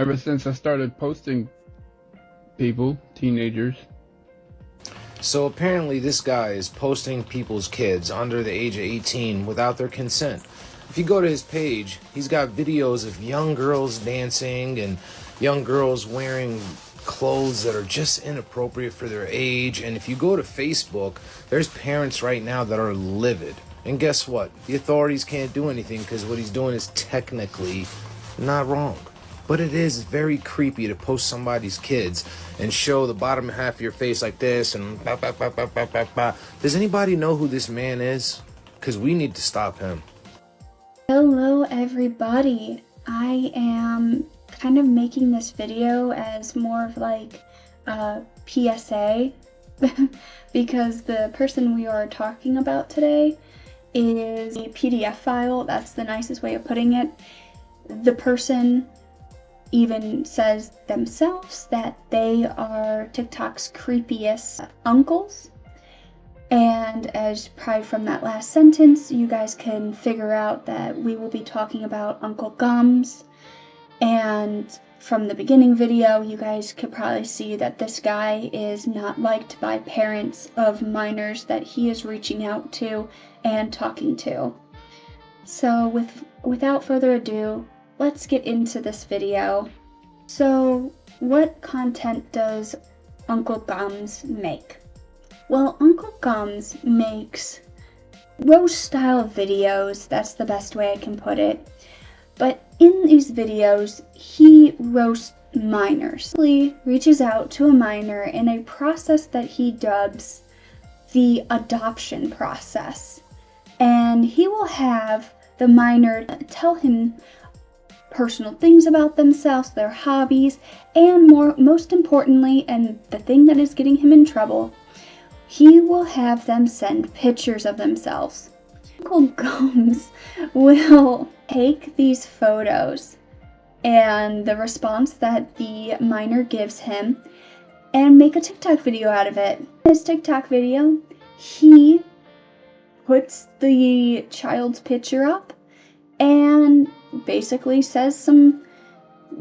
Ever since I started posting teenagers. So apparently this guy is posting people's kids under the age of 18 without their consent. If you go to his page, he's got videos of young girls dancing and young girls wearing clothes that are just inappropriate for their age. And if you go to Facebook, there's parents right now that are livid. And guess what? The authorities can't do anything because what he's doing is technically not wrong. But it is very creepy to post somebody's kids and show the bottom half of your face like this and bah, bah, bah, bah, bah, bah, bah. Does anybody know who this man is? Because we need to stop him. Hello everybody. I am kind of making this video as more of like a PSA because the person we are talking about today is a PDF file. That's the nicest way of putting it. The person even says themselves that they are TikTok's creepiest uncles. And as probably from that last sentence, you guys can figure out that we will be talking about Uncle Gums. And from the beginning video, you guys could probably see that this guy is not liked by parents of minors that he is reaching out to and talking to. So without further ado, let's get into this video. So, what content does Uncle Gums make? Well, Uncle Gums makes roast-style videos, that's the best way I can put it. But in these videos, he roasts minors. He reaches out to a minor in a process that he dubs the adoption process. And he will have the minor tell him personal things about themselves, their hobbies, and most importantly, and the thing that is getting him in trouble, he will have them send pictures of themselves. Uncle Gums will take these photos and the response that the minor gives him and make a TikTok video out of it. In his TikTok video, he puts the child's picture up and basically says some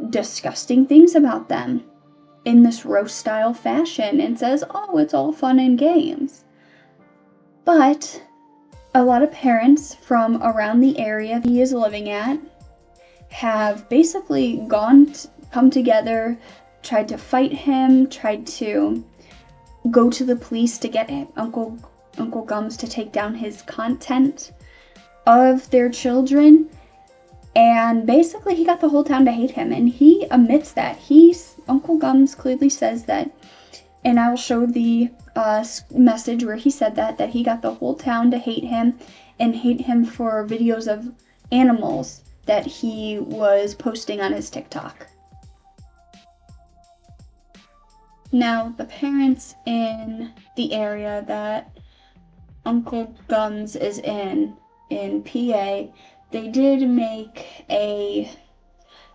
disgusting things about them in this roast style fashion and says, oh, it's all fun and games. But a lot of parents from around the area he is living at have basically come together, tried to fight him, tried to go to the police to get Uncle Gums to take down his content of their children. And basically he got the whole town to hate him, and he admits that. Uncle Gums clearly says that, and I will show the message where he said that he got the whole town to hate him and hate him for videos of animals that he was posting on his TikTok. Now, the parents in the area that Uncle Gums is in PA, they did make a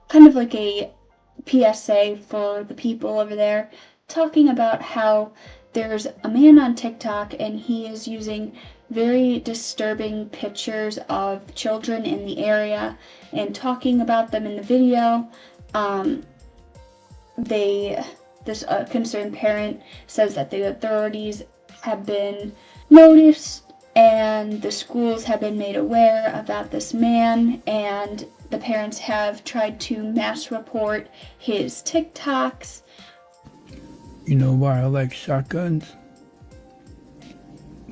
kind of like a PSA for the people over there, talking about how there's a man on TikTok and he is using very disturbing pictures of children in the area and talking about them in the video. This concerned parent says that the authorities have been noticed and the schools have been made aware about this man, and the parents have tried to mass report his TikToks. You know why I like shotguns?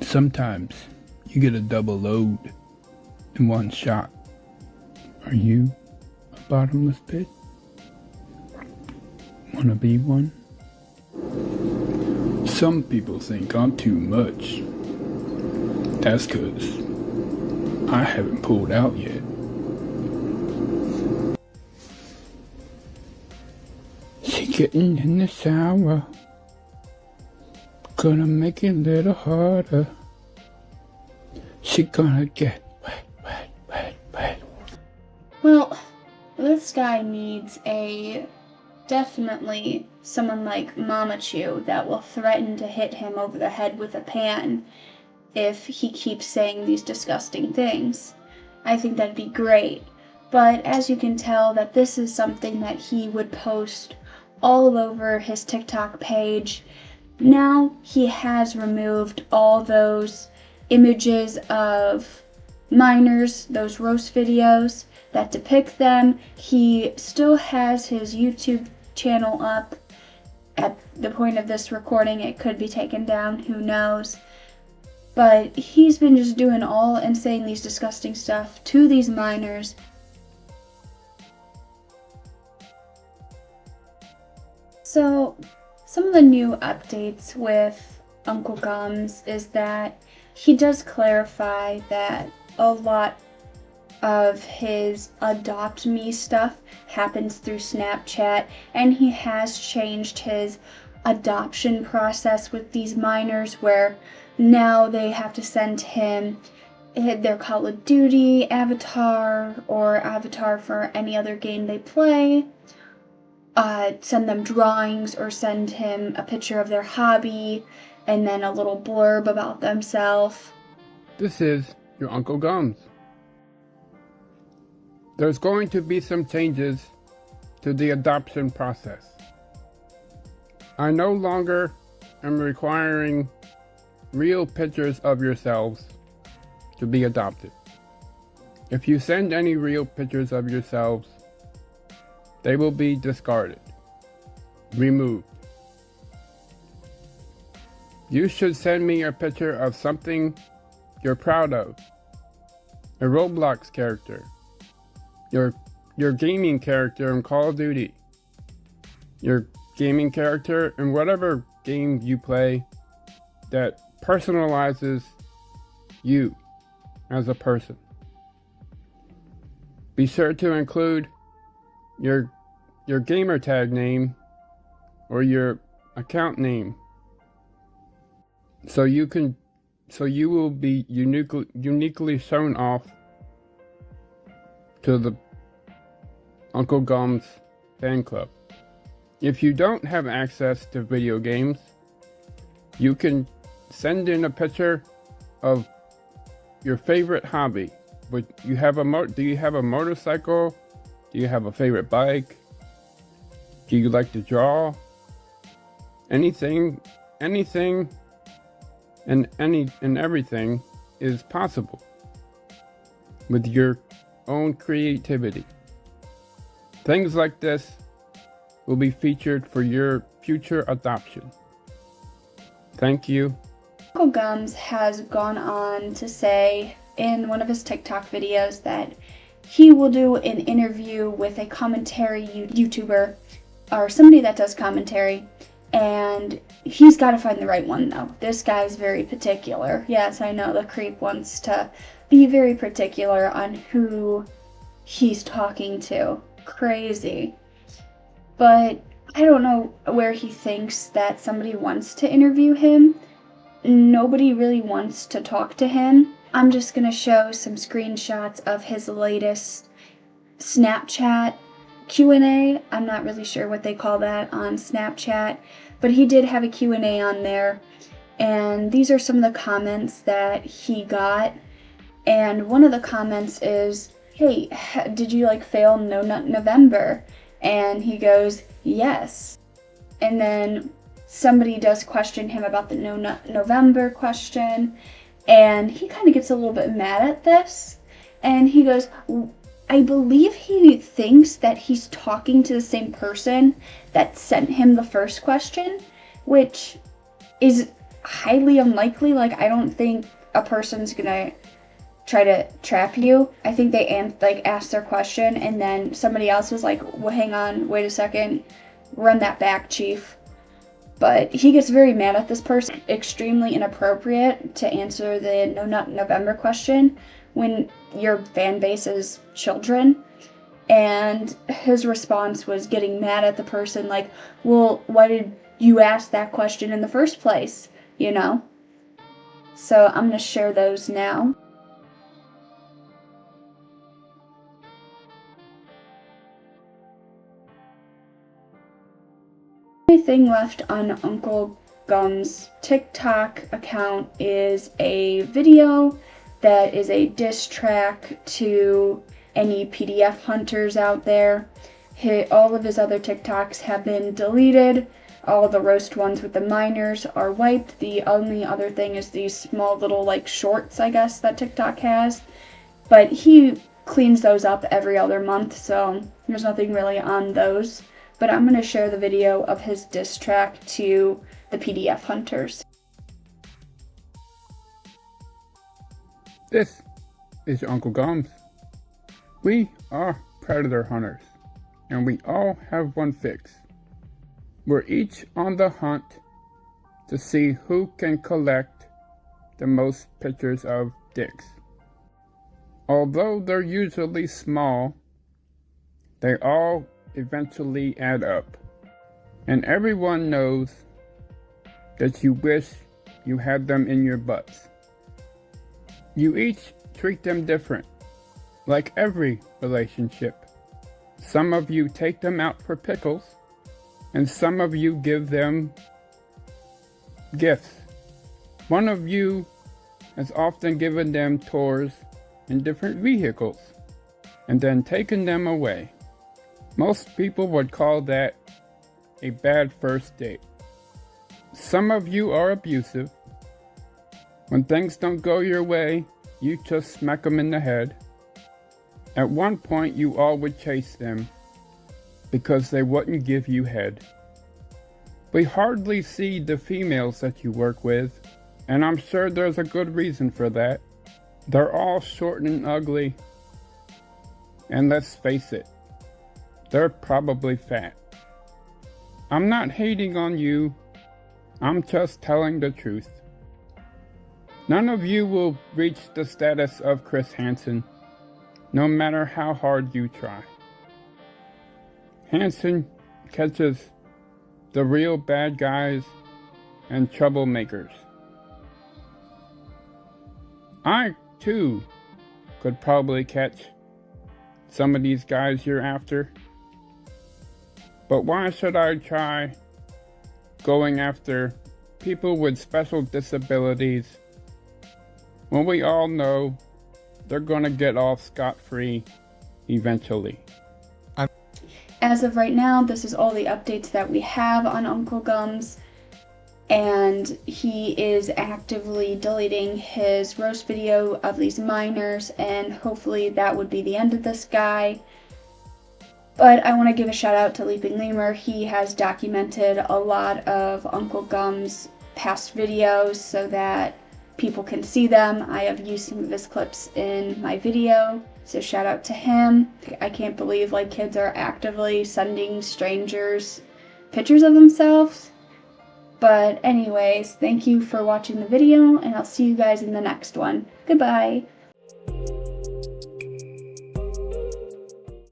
Sometimes you get a double load in one shot. Are you a bottomless pit? Wanna be one? Some people think I'm too much. That's 'cause I haven't pulled out yet. She getting in the shower, gonna make it a little harder. She gonna get wet, wet, wet, wet. Well, this guy needs definitely someone like Mama Chew that will threaten to hit him over the head with a pan if he keeps saying these disgusting things. I think that'd be great. But as you can tell, that this is something that he would post all over his TikTok page. Now he has removed all those images of minors, those roast videos that depict them. He still has his YouTube channel up. At the point of this recording, it could be taken down, who knows. But he's been just doing all and saying these disgusting stuff to these minors. So, some of the new updates with Uncle Gums is that he does clarify that a lot of his Adopt Me stuff happens through Snapchat, and he has changed his adoption process with these minors, where now they have to send him their Call of Duty avatar or avatar for any other game they play. Send them drawings or send him a picture of their hobby and then a little blurb about themselves. This is your Uncle Gums. There's going to be some changes to the adoption process. I no longer am requiring real pictures of yourselves to be adopted. If you send any real pictures of yourselves, they will be discarded, removed. You should send me a picture of something you're proud of. A Roblox character, your gaming character in Call of Duty, your gaming character in whatever game you play that personalizes you as a person. Be sure to include your gamer tag name or your account name, so you will be uniquely shown off to the Uncle Gums fan club. If you don't have access to video games, you can send in a picture of your favorite hobby. Do you have a motorcycle? Do you have a favorite bike? Do you like to draw? Anything and everything is possible with your own creativity. Things like this will be featured for your future adoption. Thank you. Uncle Gums has gone on to say in one of his TikTok videos that he will do an interview with a commentary YouTuber or somebody that does commentary, and he's got to find the right one though. This guy's very particular. Yes, I know the creep wants to be very particular on who he's talking to. Crazy. But I don't know where he thinks that somebody wants to interview him. Nobody really wants to talk to him. I'm just going to show some screenshots of his latest Snapchat Q&A. I'm not really sure what they call that on Snapchat, but he did have a Q&A on there, and these are some of the comments that he got. And one of the comments is, "Hey, did you fail No Nut November?" And he goes, "Yes." And then somebody does question him about the No Nut November question, and he kind of gets a little bit mad at this, and he goes, I believe he thinks that he's talking to the same person that sent him the first question, which is highly unlikely. I don't think a person's gonna try to trap you. I think they asked their question, and then somebody else was like, well, hang on, wait a second, run that back, chief. But he gets very mad at this person. Extremely inappropriate to answer the No Nut November question when your fan base is children. And his response was getting mad at the person, well, why did you ask that question in the first place, So I'm going to share those now. The only thing left on Uncle Gums' TikTok account is a video that is a diss track to any PDF hunters out there. All of his other TikToks have been deleted. All the roast ones with the minors are wiped. The only other thing is these small little like shorts, I guess, that TikTok has. But he cleans those up every other month, so there's nothing really on those. But I'm going to share the video of his diss track to the PDF hunters. This is your Uncle Gums. We are predator hunters, and we all have one fix. We're each on the hunt to see who can collect the most pictures of dicks. Although they're usually small, they all eventually add up. And everyone knows that you wish you had them in your butts. You each treat them different, like every relationship. Some of you take them out for pickles, and some of you give them gifts. One of you has often given them tours in different vehicles, and then taken them away. Most people would call that a bad first date. Some of you are abusive. When things don't go your way, you just smack them in the head. At one point, you all would chase them because they wouldn't give you head. We hardly see the females that you work with, and I'm sure there's a good reason for that. They're all short and ugly, and let's face it, they're probably fat. I'm not hating on you, I'm just telling the truth. None of you will reach the status of Chris Hansen, no matter how hard you try. Hansen catches the real bad guys and troublemakers. I, too, could probably catch some of these guys you're after. But why should I try going after people with special disabilities when we all know they're gonna get off scot-free eventually? As of right now, this is all the updates that we have on Uncle Gums, and he is actively deleting his roast video of these minors, and hopefully that would be the end of this guy. But I want to give a shout out to Leaping Lemur. He has documented a lot of Uncle Gums' past videos so that people can see them. I have used some of his clips in my video, so shout out to him. I can't believe like kids are actively sending strangers pictures of themselves. But anyways, thank you for watching the video, and I'll see you guys in the next one. Goodbye.